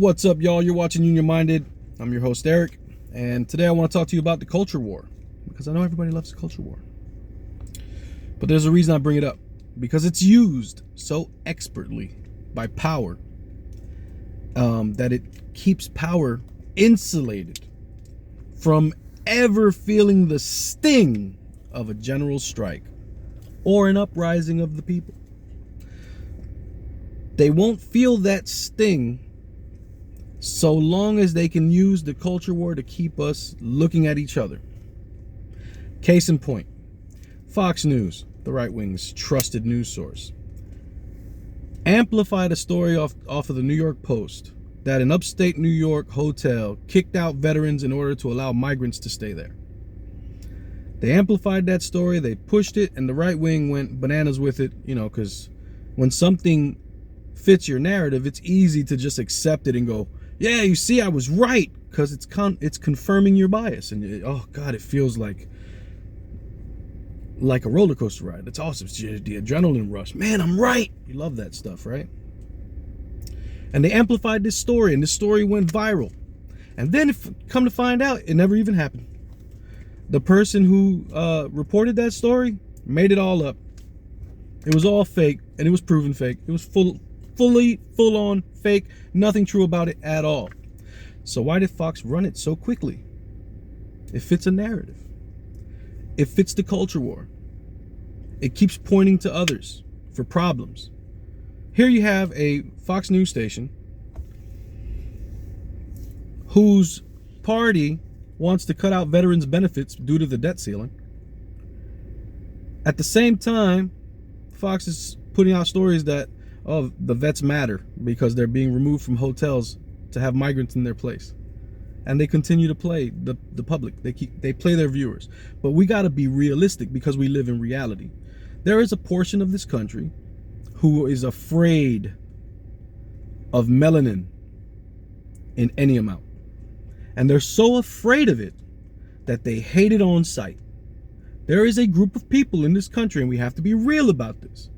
What's up, y'all? You're watching Union Minded. I'm your host, Eric, and today I want to talk to you about the culture war, because I know everybody loves the culture war. But there's a reason I bring it up, because it's used so expertly by power that it keeps power insulated from ever feeling the sting of a general strike or an uprising of the people. They won't feel that sting so long as they can use the culture war to keep us looking at each other. Case in point, Fox News, the right wing's trusted news source, amplified a story off of the New York Post that an upstate New York hotel kicked out veterans in order to allow migrants to stay there. They amplified that story, they pushed it, and the right wing went bananas with it, because when something fits your narrative, it's easy to just accept it and go, yeah, you see, I was right, because it's confirming your bias. And oh God, it feels like a roller coaster ride. It's awesome. It's the adrenaline rush. Man, I'm right. You love that stuff, right? And they amplified this story, and this story went viral. And then, come to find out, it never even happened. The person who reported that story made it all up. It was all fake, and it was proven fake. It was full-on fake. Nothing true about it at all. So why did Fox run it so quickly? It fits a narrative. It fits the culture war. It keeps pointing to others for problems. Here you have a Fox News station whose party wants to cut out veterans' benefits due to the debt ceiling. At the same time, Fox is putting out stories that, oh, the vets matter because they're being removed from hotels to have migrants in their place. And they continue to play the public. They play their viewers. But we got to be realistic because we live in reality. There is a portion of this country who is afraid of melanin in any amount. And they're so afraid of it that they hate it on sight. There is a group of people in this country, and we have to be real about this,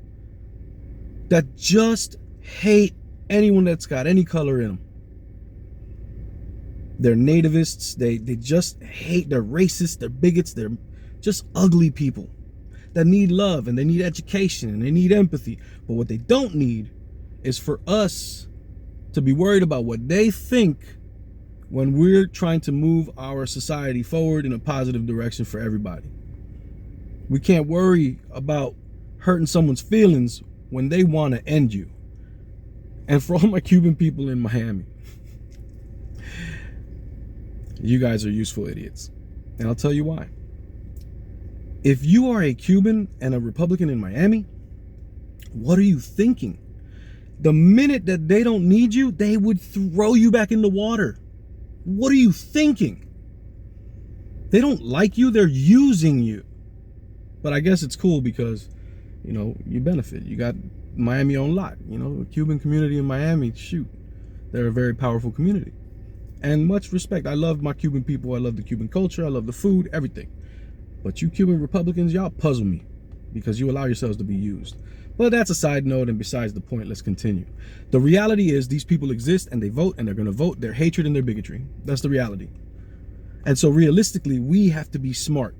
that just hate anyone that's got any color in them. They're nativists, they just hate, they're racist, they're bigots, they're just ugly people that need love, and they need education, and they need empathy. But what they don't need is for us to be worried about what they think when we're trying to move our society forward in a positive direction for everybody. We can't worry about hurting someone's feelings when they want to end you. And for all my Cuban people in Miami, you guys are useful idiots. And I'll tell you why. If you are a Cuban and a Republican in Miami, what are you thinking? The minute that they don't need you, they would throw you back in the water. What are you thinking? They don't like you, they're using you. But I guess it's cool because, you benefit. You got Miami on lock. The Cuban community in Miami, shoot, they're a very powerful community. And much respect. I love my Cuban people. I love the Cuban culture. I love the food, everything. But you Cuban Republicans, y'all puzzle me because you allow yourselves to be used. But that's a side note, and besides the point, let's continue. The reality is these people exist and they vote, and they're going to vote their hatred and their bigotry. That's the reality. And so realistically, we have to be smart.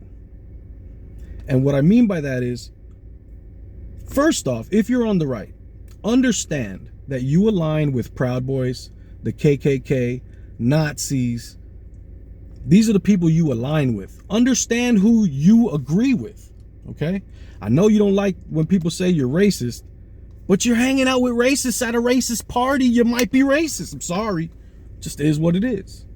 And what I mean by that is, first off, if you're on the right, understand that you align with Proud Boys, the KKK, Nazis. These are the people you align with. Understand who you agree with, okay? I know you don't like when people say you're racist, but you're hanging out with racists at a racist party. You might be racist. I'm sorry. Just is what it is.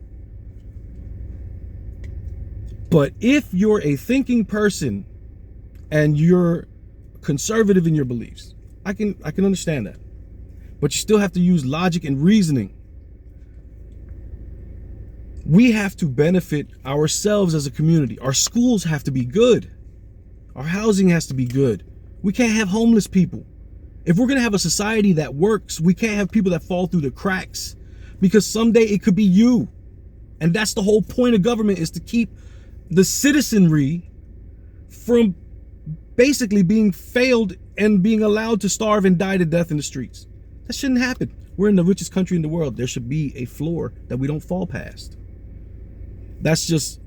But if you're a thinking person and you're conservative in your beliefs, I can understand that. But you still have to use logic and reasoning. We have to benefit ourselves as a community. Our schools have to be good. Our housing has to be good. We can't have homeless people. If we're going to have a society that works, we can't have people that fall through the cracks, because someday it could be you. And that's the whole point of government, is to keep the citizenry from basically being failed and being allowed to starve and die to death in the streets. That shouldn't happen. We're in the richest country in the world. There should be a floor that we don't fall past. That's just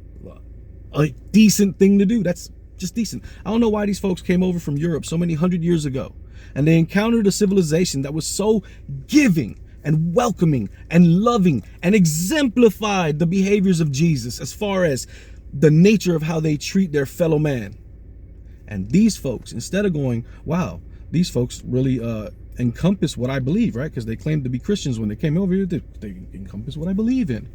a decent thing to do. That's just decent. I don't know why these folks came over from Europe so many 100 years ago, and they encountered a civilization that was so giving and welcoming and loving and exemplified the behaviors of Jesus as far as the nature of how they treat their fellow man. And these folks, instead of going, wow, these folks really encompass what I believe, right? Because they claimed to be Christians when they came over here. They encompass what I believe in.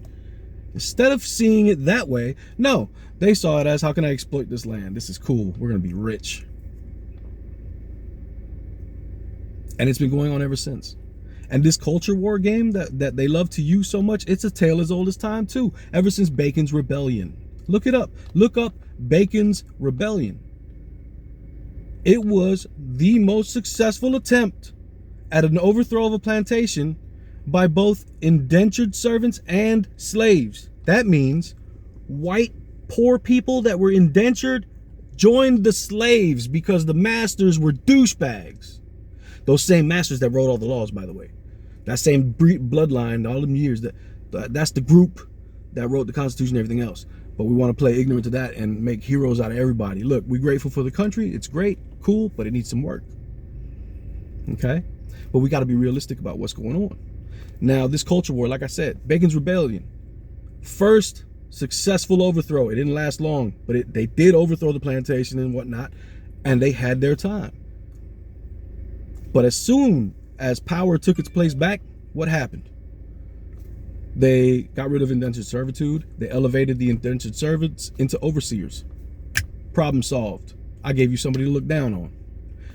Instead of seeing it that way, no, they saw it as, how can I exploit this land? This is cool. We're going to be rich. And it's been going on ever since. And this culture war game that they love to use so much, it's a tale as old as time too. Ever since Bacon's Rebellion. Look it up. Look up Bacon's Rebellion. It was the most successful attempt at an overthrow of a plantation by both indentured servants and slaves. That means white poor people that were indentured joined the slaves because the masters were douchebags. Those same masters that wrote all the laws, by the way. That same bloodline, all them years, that's the group that wrote the Constitution and everything else. But we want to play ignorant to that and make heroes out of everybody. Look, we're grateful for the country. It's great, cool, but it needs some work. Okay? But we got to be realistic about what's going on. Now, this culture war, like I said, Bacon's Rebellion, first successful overthrow. It didn't last long, but they did overthrow the plantation and whatnot, and they had their time. But as soon as power took its place back, what happened? They got rid of indentured servitude. They elevated the indentured servants into overseers. Problem solved. I gave you somebody to look down on.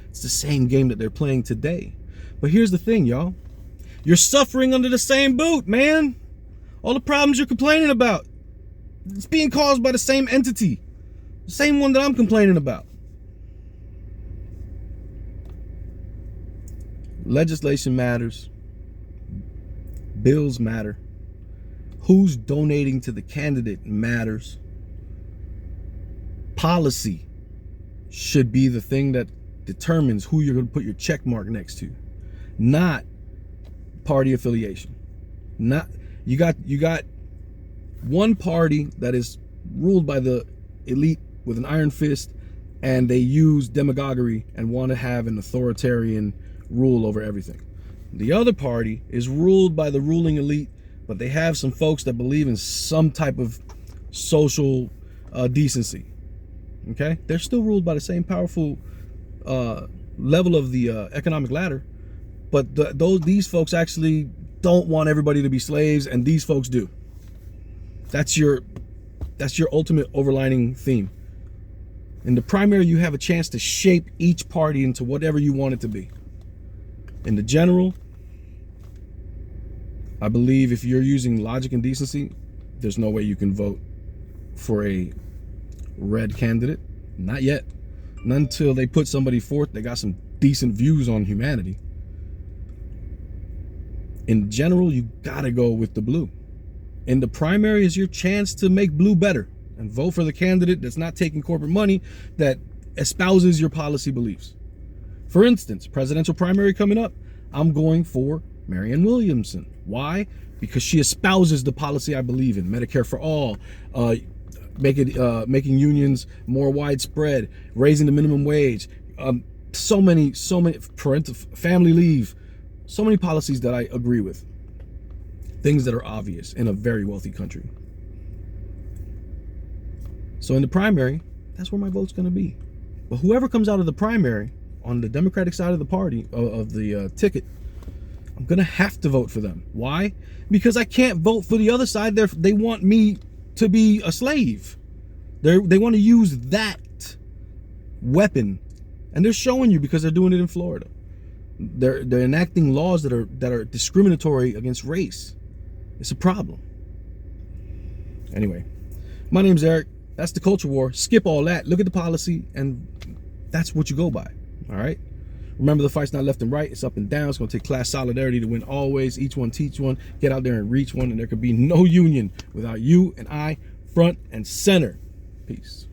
It's the same game that they're playing today. But here's the thing, y'all. You're suffering under the same boot, man. All the problems you're complaining about, it's being caused by the same entity. The same one that I'm complaining about. Legislation matters. Bills matter. Who's donating to the candidate matters. Policy should be the thing that determines who you're going to put your check mark next to, not party affiliation. Not you got one party that is ruled by the elite with an iron fist, and they use demagoguery and want to have an authoritarian rule over everything. The other party is ruled by the ruling elite, but they have some folks that believe in some type of social decency. Okay, they're still ruled by the same powerful level of the economic ladder, but these folks actually don't want everybody to be slaves, and these folks do. That's your ultimate overlining theme. In the primary, you have a chance to shape each party into whatever you want it to be. In the general, I believe if you're using logic and decency, there's no way you can vote for a red candidate. Not yet. Not until they put somebody forth that got some decent views on humanity. In general, you gotta go with the blue. In the primary is your chance to make blue better and vote for the candidate that's not taking corporate money, that espouses your policy beliefs. For instance, presidential primary coming up, I'm going for Marianne Williamson. Why? Because she espouses the policy I believe in. Medicare for all, making unions more widespread, raising the minimum wage, so many parental family leave, so many policies that I agree with. Things that are obvious in a very wealthy country. So in the primary, that's where my vote's going to be. But whoever comes out of the primary on the Democratic side of the party, of the ticket, I'm going to have to vote for them. Why? Because I can't vote for the other side. They want me to be a slave. They want to use that weapon, and they're showing you because they're doing it in Florida. They're enacting laws that are discriminatory against race. It's a problem. Anyway, my name's Eric. That's the culture war. Skip all that. Look at the policy, and that's what you go by. All right. Remember, the fight's not left and right. It's up and down. It's going to take class solidarity to win always. Each one teach one. Get out there and reach one. And there could be no union without you and I front and center. Peace.